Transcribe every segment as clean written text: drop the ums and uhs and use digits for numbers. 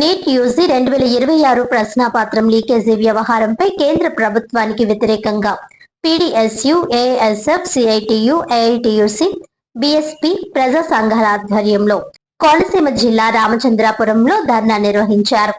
NEET UG 2026 ప్రశ్నాపత్రం leakage వ్యవహారంపై కేంద్ర ప్రభుత్వానికి వ్యతిరేకంగా PDSU, AISF, CITU, AITUC, BSP ప్రజా సంఘాల ఆధ్వర్యంలో కోనసీమ జిల్లా రామచంద్రాపురంలో ధర్నా నిర్వహించారు.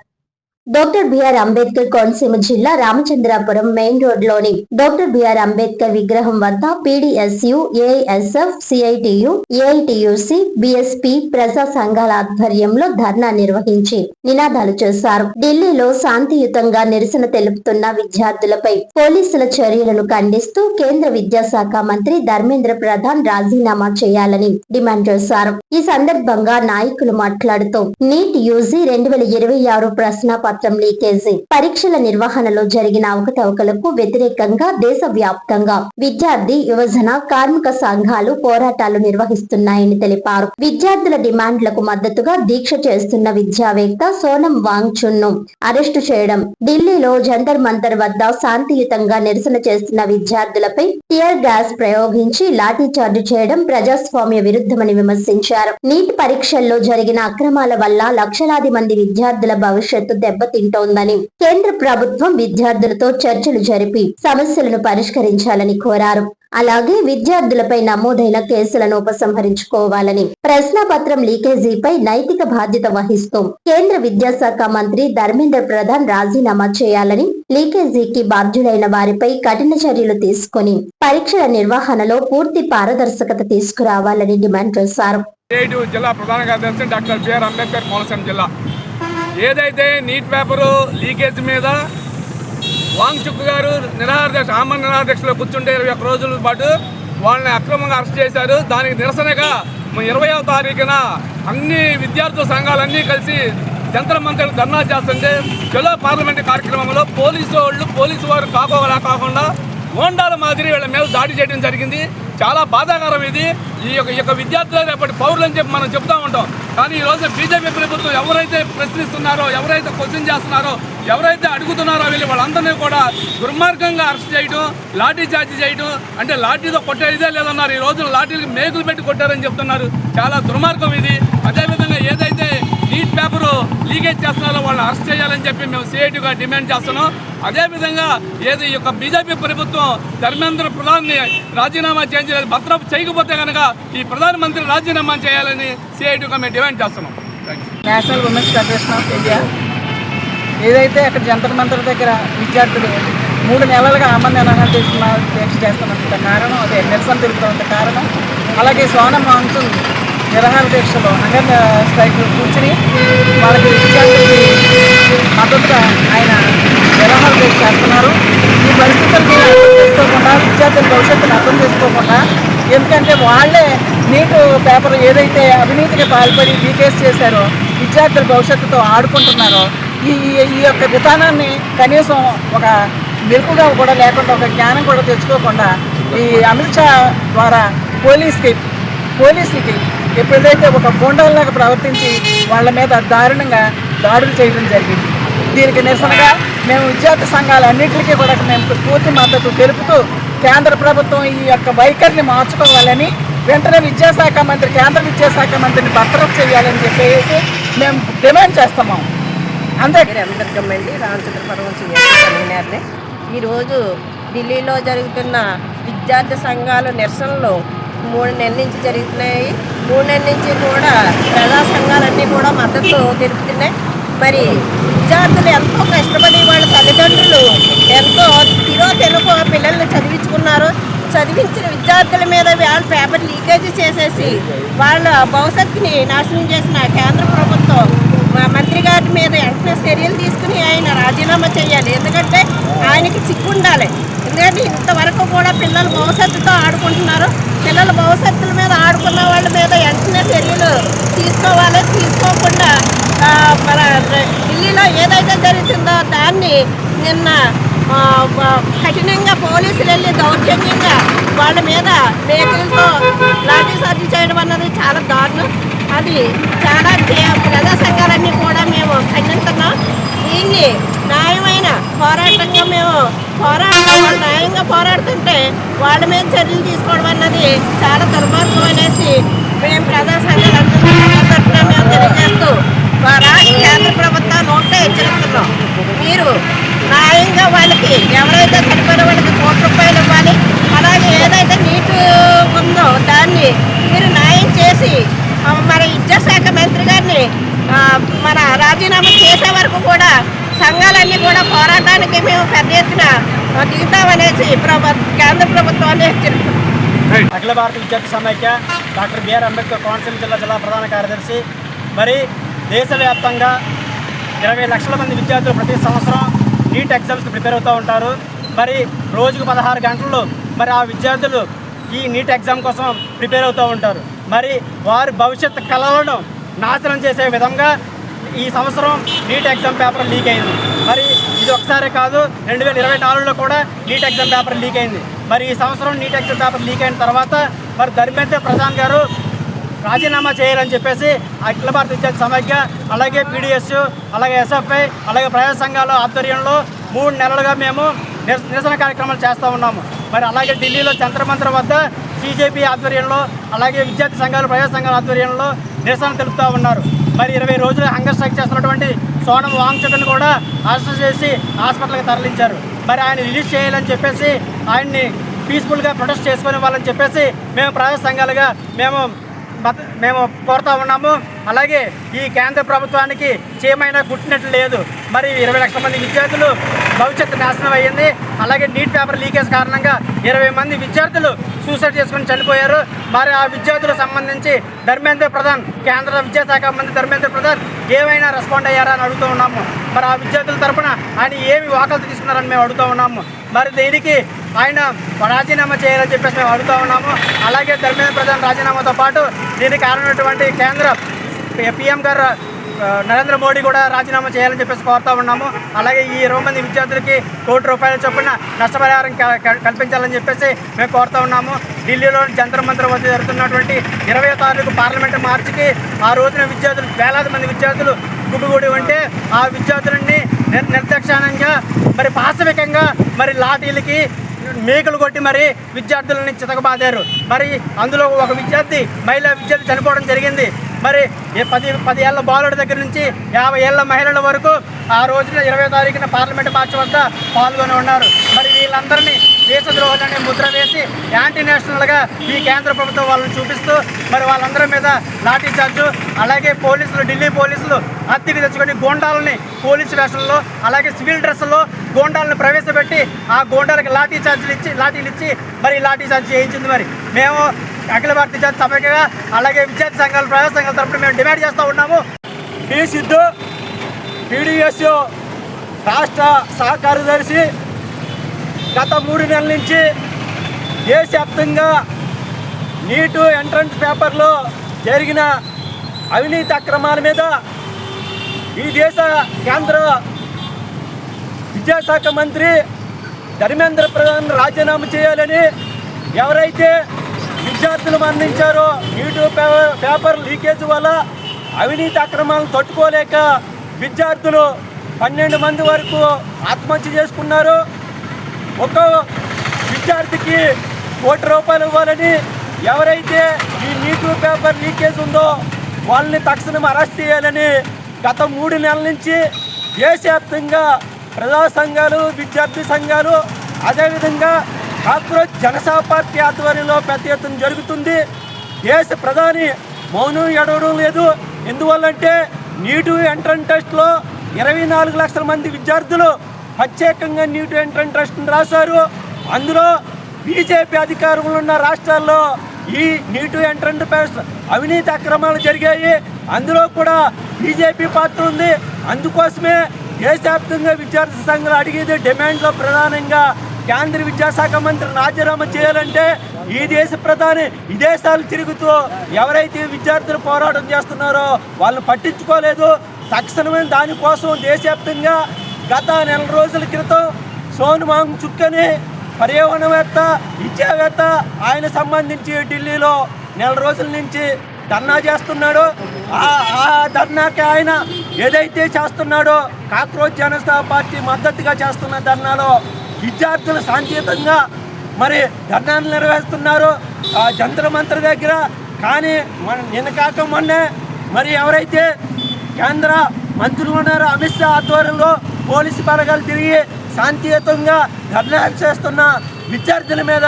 డాక్టర్ బిఆర్ అంబేద్కర్ కోనసీమ జిల్లా రామచంద్రాపురం మెయిన్ రోడ్ లోని డాక్టర్ బిఆర్ అంబేద్కర్ విగ్రహం వద్ద PDSU, AISF, CITU, AITUC, BSP ప్రజా సంఘాల ఆధ్వర్యంలో ధర్నా నిర్వహించి నినాదాలు చేశారు. ఢిల్లీలో శాంతియుతంగా నిరసన తెలుపుతున్న విద్యార్థులపై పోలీసుల చర్యలను ఖండిస్తూ కేంద్ర విద్యాశాఖ మంత్రి ధర్మేంద్ర ప్రధాన్ రాజీనామా చేయాలని డిమాండ్ చేశారు. ఈ సందర్భంగా నాయకులు మాట్లాడుతూ నీట్ యూజీ 2026 ప్రశ్నాపత్రం లీకేజీ పరీక్షల నిర్వహణలో జరిగిన అవకతవకలకు వ్యతిరేకంగా దేశవ్యాప్తంగా విద్యార్థి, యువజన, కార్మిక సంఘాలు పోరాటాలు నిర్వహిస్తున్నాయని తెలిపారు. విద్యార్థుల డిమాండ్లకు మద్దతుగా దీక్ష చేస్తున్న విద్యావేత్త సోనం వాంగ్చుక్ ను అరెస్టు చేయడం, ఢిల్లీలో జంతర్ మంతర్ వద్ద శాంతియుతంగా నిరసన చేస్తున్న విద్యార్థులపై టియర్ గ్యాస్ ప్రయోగించి లాఠీ చార్జ్ చేయడం ప్రజాస్వామ్య విరుద్ధమని విమర్శించారు. నీట్ పరీక్షల్లో జరిగిన అక్రమాల వల్ల లక్షలాది మంది విద్యార్థుల భవిష్యత్తు దెబ్బతింటోందని కేంద్ర ప్రభుత్వం విద్యార్థులతో చర్చలు జరిపి సమస్యలను పరిష్కరించాలని కోరారు. అలాగే విద్యార్థులపై నమోదైన కేసులను ఉపసంహరించుకోవాలని, ప్రశ్నాపత్రం లీకేజీపై నైతిక బాధ్యత వహిస్తూ కేంద్ర విద్యాశాఖ మంత్రి ధర్మేంద్ర ప్రధాన్ రాజీనామా చేయాలని, లీకేజీకి బాధ్యులైన వారిపై కఠిన చర్యలు తీసుకుని పరీక్షల నిర్వహణలో పూర్తి పారదర్శకత తీసుకురావాలని డిమాండ్ చేశారు. జిల్లా ప్రధాన కార్యదర్శి డాక్టర్ బిఆర్ అంబేద్కర్ కోనసీమ జిల్లా. ఏదైతే నీట్ పేపరు లీకేజ్ మీద వాంగ్చుక్ గారు ఆమరణ నిరాహారదీక్షలో కూర్చుంటే 21 రోజుల పాటు వాళ్ళని అక్రమంగా అరెస్ట్ చేశారు. దానికి నిరసనగా 20వ తారీఖున అన్ని విద్యార్థుల సంఘాలన్నీ కలిసి జంతర్ మంతర్ ధర్నా చేస్తుంటే చలో పార్లమెంట్ కార్యక్రమంలో పోలీసు వారు కాకుండా హోండాల మాదిరి వీళ్ళ మీద దాడి చేయడం జరిగింది. చాలా బాధాకరం ఇది. ఈ యొక్క విద్యార్థులు రేపటి పౌరులు అని చెప్పి మనం చెప్తా ఉంటాం. కానీ ఈరోజు బీజేపీ ప్రభుత్వం ఎవరైతే ప్రశ్నిస్తున్నారో, ఎవరైతే క్వశ్చన్ చేస్తున్నారో, ఎవరైతే అడుగుతున్నారో వాళ్ళందరినీ కూడా దుర్మార్గంగా అరెస్ట్ చేయడం, లాఠీ చార్జ్ చేయడం, అంటే లాఠీతో కొట్టేదే లేదన్నారు. ఈ రోజు లాఠీలకు మేకులు పెట్టి కొట్టారని చెప్తున్నారు. చాలా దుర్మార్గం ఇది. అదేవిధంగా ఏదైతే నీట్ పేపరు లీకేజ్ చేస్తున్నారో వాళ్ళని అరెస్ట్ చేయాలని చెప్పి మేము సిఐటిగా డిమాండ్ చేస్తున్నాం. అదేవిధంగా ఏది యొక్క బీజేపీ ప్రభుత్వం ధర్మేంద్ర ప్రధాన్ని రాజీనామా చేయాలి, భద్రత చేయకపోతే కనుక ఈ ప్రధానమంత్రి రాజీనామా చేయాలని సిఐటిగా మేము డిమాండ్ చేస్తున్నాం. National women's federation of India ఏదైతే అక్కడ జంతర్ మంతర్ దగ్గర విద్యార్థులు 3 నెలలుగా ఆమరణ నిరాహార దీక్ష చేస్తున్నంత కారణం, అదే నిరసన తెలుపుతున్నంత కారణం, అలాగే సోనం వాంగ్చుక్ నిరాహార దీక్షలో హంగర్ స్ట్రైక్ కూర్చుని వాళ్ళకి విద్యార్థులకి మద్దతుగా ఆయన నిరాహార దీక్ష చేస్తున్నారు. ఈ పరిస్థితుల్ని అర్థం చేసుకోకుండా, విద్యార్థుల భవిష్యత్తును అర్థం చేసుకోకుండా, ఎందుకంటే వాళ్ళే నీట్ పేపర్ ఏదైతే అవినీతికి పాల్పడి లీకేజ్ చేశారో, విద్యార్థుల భవిష్యత్తుతో ఆడుకుంటున్నారో, ఈ యొక్క విధానాన్ని కనీసం ఒక మెరుపుగా కూడా లేకుండా, ఒక జ్ఞానం కూడా తెచ్చుకోకుండా ఈ అమిత్ షా ద్వారా పోలీసులకి ఎప్పుడైతే ఒక గూండాల్లాగా ప్రవర్తించి వాళ్ళ మీద దారుణంగా దాడులు చేయడం జరిగింది. దీనికి నిరసనగా మేము విద్యార్థి సంఘాలన్నింటికీ కూడా మేము పూర్తి మద్దతు తెలుపుతూ కేంద్ర ప్రభుత్వం ఈ యొక్క వైఖరిని మార్చుకోవాలని, వెంటనే కేంద్ర విద్యాశాఖ మంత్రిని బర్తరఫ్ చేయాలని చెప్పేసి మేము డిమాండ్ చేస్తాము. అంబేద్కర్ అండి, రామచంద్రపురం కన్వీనర్ని. ఈరోజు ఢిల్లీలో జరుగుతున్న విద్యార్థి సంఘాల నిరసనలు 3 నెలల నుంచి జరుగుతున్నాయి. 3 నెలల నుంచి కూడా ప్రజా సంఘాలన్నీ కూడా మద్దతు తెలుపుతున్నాయి. మరి విద్యార్థులు ఎంతో కష్టపడి వాళ్ళ తల్లిదండ్రులు ఎంతో తెలుగు పిల్లల్ని చదివించుకున్నారు. చదివించిన విద్యార్థుల మీద వాళ్ళ పేపర్ లీకేజ్ చేసేసి వాళ్ళ భవిష్యత్తుని నాశనం చేసిన కేంద్ర ప్రభుత్వం మంత్రి గారి మీద వెంటనే చర్యలు తీసుకుని ఆయన రాజీనామా చేయాలి. ఎందుకంటే ఆయనకి చిక్కు ఉండాలి. ఎందుకంటే ఇంతవరకు కూడా పిల్లల భవిష్యత్తుతో ఆడుకుంటున్నారు. పిల్లల భవిష్యత్తుల మీద ఆడుకున్న వాళ్ళ మీద వెంటనే చర్యలు తీసుకోవాలి. తీసుకోకుండా మన ఢిల్లీలో ఏదైతే జరుగుతుందో దాన్ని నిన్న కఠినంగా పోలీసులు వెళ్ళి దౌర్జన్యంగా వాళ్ళ మీద మేకలతో లాఠీ చార్జ్ చేయడం అన్నది చాలా దారుణం. అది చాలా ప్రజా సంఘాలన్నీ కూడా మేము ఖండిస్తున్నాం. దీన్ని న్యాయమైన పోరాటంగా మేము న్యాయంగా పోరాడుతుంటే వాళ్ళ మీద చర్యలు తీసుకోవడం అన్నది చాలా దుర్మార్గం అనేసి మేము ప్రజా సంఘాలందరూ మేము తెలియజేస్తూ ద్వారా కేంద్ర ప్రభుత్వం హెచ్చరిస్తున్నాం. మీరు న్యాయంగా వాళ్ళకి ఎవరైతే చనిపోయిన వాళ్ళకి ₹1,00,00,000 ఇవ్వాలి. అలాగే ఏదైతే నీటు ఉందో దాన్ని మీరు న్యాయం చేసి మన విద్యాశాఖ మంత్రి గారిని మన రాజీనామా చేసే వరకు కూడా సంఘాలన్నీ కూడా పోరాటానికి మేము పెద్ద ఎత్తున దిగుతామనేసి కేంద్ర ప్రభుత్వాన్ని హెచ్చరిస్తున్నాం. అఖిల భారత విద్యార్థి సమైక్య డాక్టర్ బిఆర్ అంబేద్కర్ కోనసీమ జిల్లా ప్రధాన కార్యదర్శి. మరి దేశవ్యాప్తంగా 20 లక్షల మంది విద్యార్థులు ప్రతి సంవత్సరం నీట్ ఎగ్జామ్స్కి ప్రిపేర్ అవుతూ ఉంటారు. మరి రోజుకు 16 గంటలు మరి ఆ విద్యార్థులు ఈ నీట్ ఎగ్జామ్ కోసం ప్రిపేర్ అవుతూ ఉంటారు. మరి వారి భవిష్యత్ కళలను నాశనం చేసే విధంగా ఈ సంవత్సరం నీట్ ఎగ్జామ్ పేపర్ లీక్ అయింది. మరి ఇది ఒకసారి కాదు, 2024లో కూడా నీట్ ఎగ్జామ్ పేపర్ లీక్ అయింది. మరి ఈ సంవత్సరం నీట్ ఎగ్జామ్ పేపర్ లీక్ అయిన తర్వాత మరి ధర్మేంద్ర ప్రధాన్ గారు రాజీనామా చేయాలని చెప్పేసి అఖిల భారత విద్యార్థి సమైక్య, అలాగే పీడిఎస్, అలాగే ఎస్ఎఫ్ఐ, అలాగే ప్రజా సంఘాల ఆధ్వర్యంలో 3 నెలలుగా మేము నిరసన కార్యక్రమాలు చేస్తూ ఉన్నాము. మరి అలాగే ఢిల్లీలో జంతర్ మంతర్ వద్ద బీజేపీ ఆధ్వర్యంలో, అలాగే విద్యార్థి సంఘాలు, ప్రజా సంఘాల ఆధ్వర్యంలో నిరసన తెలుపుతూ ఉన్నారు. మరి 20 రోజులు హంగర్ స్ట్రైక్ చేస్తున్నటువంటి సోనం వాంగ్చుక్ను కూడా అరెస్ట్ చేసి హాస్పిటల్కి తరలించారు. మరి ఆయన రిలీజ్ చేయాలని చెప్పేసి ఆయన్ని పీస్ఫుల్గా ప్రొటెస్ట్ చేసుకునే వాళ్ళని చెప్పేసి మేము ప్రజా సంఘాలుగా మేము కోరుతా ఉన్నాము. అలాగే ఈ కేంద్ర ప్రభుత్వానికి చేయమైనా గుట్టినట్లు లేదు. మరి 20 లక్షల మంది విద్యార్థులు భవిష్యత్తు నాశనం అయ్యింది. అలాగే నీట్ పేపర్ లీకేజ్ కారణంగా 20 మంది విద్యార్థులు సూసైడ్ చేసుకుని చనిపోయారు. మరి ఆ విద్యార్థులకు సంబంధించి ధర్మేంద్ర ప్రధాన్, కేంద్ర విద్యాశాఖ మంత్రి ధర్మేంద్ర ప్రధాన్ ఏమైనా రెస్పాండ్ అయ్యారా అని అడుగుతూ ఉన్నాము. మరి ఆ విద్యార్థుల తరఫున ఆయన ఏమి వాకలు తీసుకున్నారని మేము అడుగుతూ ఉన్నాము. మరి దీనికి ఆయన రాజీనామా చేయాలని చెప్పేసి మేము అడుగుతూ ఉన్నాము. అలాగే ధర్మేంద్ర ప్రధాన్ రాజీనామాతో పాటు దీనికి కారణమైనటువంటి కేంద్ర PM గారు నరేంద్ర మోడీ కూడా రాజీనామా చేయాలని చెప్పేసి కోరుతూ ఉన్నాము. అలాగే ఈ 20 మంది విద్యార్థులకి ₹1,00,00,000 చొప్పున నష్టపరిహారం కల్పించాలని చెప్పేసి మేము కోరుతూ ఉన్నాము. ఢిల్లీలో జంతర్ మంతర్ వద్ద జరుగుతున్నటువంటి 20వ తారీఖు పార్లమెంటు మార్చికి ఆ రోజున విద్యార్థులు, వేలాది మంది విద్యార్థులు గుమిగూడి ఉంటే ఆ విద్యార్థులని నిర్దాక్షిణ్యంగా మరి పాశవికంగా మరి లాఠీలకి మేకలు కొట్టి మరి విద్యార్థులని చితకబాదారు. మరి అందులో ఒక మహిళా విద్యార్థి చనిపోవడం జరిగింది. మరి 10 ఏళ్ల బాలుడి దగ్గర నుంచి 50 ఏళ్ల మహిళల వరకు ఆ రోజున 20వ తారీఖున పార్లమెంటు మార్చి వద్ద పాల్గొని ఉన్నారు. మరి వీళ్ళందరినీ దేశద్రోహులని ముద్ర వేసి యాంటీ నేషనల్గా ఈ కేంద్ర ప్రభుత్వం వాళ్ళని చూపిస్తూ మరి వాళ్ళందరి మీద లాఠీ చార్జు, అలాగే పోలీసులు, ఢిల్లీ పోలీసులు అద్దెకి తెచ్చుకొని గోండాలని పోలీసు వేషంలో, అలాగే సివిల్ డ్రెస్సుల్లో గోండాలను ప్రవేశపెట్టి ఆ గోండాలకి లాఠీలు ఇచ్చి మరి లాఠీ చార్జ్ చేయించింది. మరి మేము అఖిల భారత విద్యార్థి సమైక్యగా, అలాగే విద్యార్థి సంఘాలు, ప్రజా సంఘాల తరఫున మేము డిమాండ్ చేస్తూ ఉన్నాము. పి సిద్ధు పీడిఎస్ రాష్ట్ర సహకార్యదర్శి గత 3 నెలల నుంచి దేశవ్యాప్తంగా నీటు ఎంట్రన్స్ పేపర్లో జరిగిన అవినీతి అక్రమాల మీద ఈ దేశ కేంద్ర విద్యాశాఖ మంత్రి ధర్మేంద్ర ప్రధాన్ రాజీనామా చేయాలని, ఎవరైతే విద్యార్థులు మరణించారో నీటు పేపర్ లీకేజ్ వల్ల అవినీతి అక్రమాలను తట్టుకోలేక విద్యార్థులు 12 మంది వరకు ఆత్మహత్య చేసుకున్నారు. ఒక విద్యార్థికి ₹1,00,00,000 ఇవ్వాలని, ఎవరైతే ఈ నీటు పేపర్ లీకేజ్ ఉందో వాళ్ళని తక్షణం అరెస్ట్ చేయాలని గత 3 నెలల నుంచి దేశవ్యాప్తంగా ప్రజా సంఘాలు, విద్యార్థి సంఘాలు, అదేవిధంగా కాక్రోచ్ జనతా పార్టీ ఆధ్వర్యంలో పెద్ద ఎత్తున జరుగుతుంది. దేశ ప్రధాని మౌనం ఎడవడం లేదు. ఎందువల్లంటే నీటు ఎంట్రన్స్ టెస్ట్లో 24 లక్షల మంది విద్యార్థులు ప్రత్యేకంగా నీటు ఎంట్రన్స్ టెస్ట్ని రాశారు. అందులో బీజేపీ అధికారంలో ఉన్న రాష్ట్రాల్లో ఈ నీటు ఎంట్రన్స్ టెస్ట్ అవినీతి అక్రమాలు జరిగాయి. అందులో కూడా బీజేపీ పాత్ర ఉంది. అందుకోసమే దేశవ్యాప్తంగా విద్యార్థి సంఘాలు అడిగేది డిమాండ్లో ప్రధానంగా కేంద్ర విద్యాశాఖ మంత్రి రాజీనామా చేయాలంటే ఈ దేశ ప్రధాని విదేశాలు తిరుగుతూ ఎవరైతే విద్యార్థులు పోరాటం చేస్తున్నారో వాళ్ళని పట్టించుకోలేదు. తక్షణమే దానికోసం దేశవ్యాప్తంగా గత 4 రోజుల క్రితం సోనం వాంగ్చుక్ అని పర్యావరణవేత్త, విద్యావేత్త, ఆయన సంబంధించి ఢిల్లీలో 4 రోజుల నుంచి ధర్నా చేస్తున్నాడు. ఆ ధర్నాకి ఆయన ఏదైతే చేస్తున్నాడో కాక్రోచ్ జనతా పార్టీ మద్దతుగా చేస్తున్న ధర్నాలో విద్యార్థులు శాంతియుతంగా మరి ధర్నాలు నిర్వహిస్తున్నారు జంతర్ మంతర్ దగ్గర. కానీ నిన్న కాక మొన్నే మరి ఎవరైతే కేంద్ర మంత్రులు ఉన్నారు అమిత్ షా ఆధ్వర్యంలో పోలీసు బలగాలు తిరిగి శాంతియుతంగా ధర్నాలు చేస్తున్న విద్యార్థుల మీద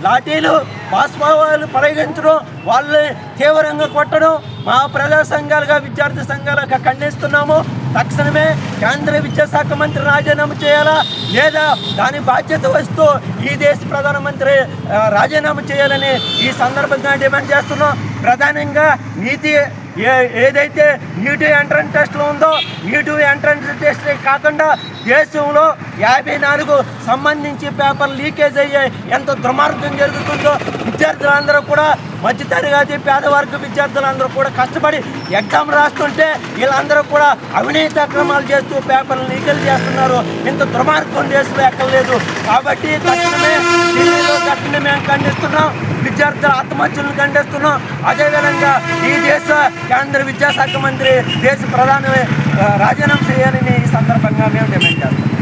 లాఠీలు బాష్పాలు ప్రయోగించడం, వాళ్ళని తీవ్రంగా కొట్టడం మా ప్రజా సంఘాలుగా విద్యార్థి సంఘాలుగా ఖండిస్తున్నాము. తక్షణమే కేంద్ర విద్యాశాఖ మంత్రి రాజీనామా చేయాలా లేదా దాని బాధ్యత వస్తూ ఈ దేశ ప్రధానమంత్రి రాజీనామా చేయాలని ఈ సందర్భంగా డిమాండ్ చేస్తున్నాం. ప్రధానంగా ఏదైతే నీటి ఎంట్రన్స్ టెస్ట్లో ఉందో నీటి ఎంట్రన్స్ టెస్ట్ కాకుండా దేశంలో 54 సంబంధించి పేపర్ లీకేజ్ అయ్యాయి. ఎంత దుర్మార్గం జరుగుతుందో విద్యార్థులందరూ కూడా మధ్యతరగతి పేదవర్గ విద్యార్థులందరూ కూడా కష్టపడి ఎగ్జామ్ రాస్తుంటే వీళ్ళందరూ కూడా అవినీతి అక్రమాలు చేస్తూ పేపర్లు లీకేజ్ చేస్తున్నారు. ఇంత దుర్మార్గం దేశంలో ఎక్కలేదు. కాబట్టి తక్షణమే ఢిల్లీలో ఘటన మేము ఖండిస్తున్నాం, విద్యార్థుల ఆత్మహత్యలను ఖండిస్తున్నాం. అదేవిధంగా ఈ దేశ కేంద్ర విద్యాశాఖ మంత్రి దేశ ప్రధాని రాజీనామా చేయాలని ఈ సందర్భంగా మేము డిమాండ్ చేస్తాం.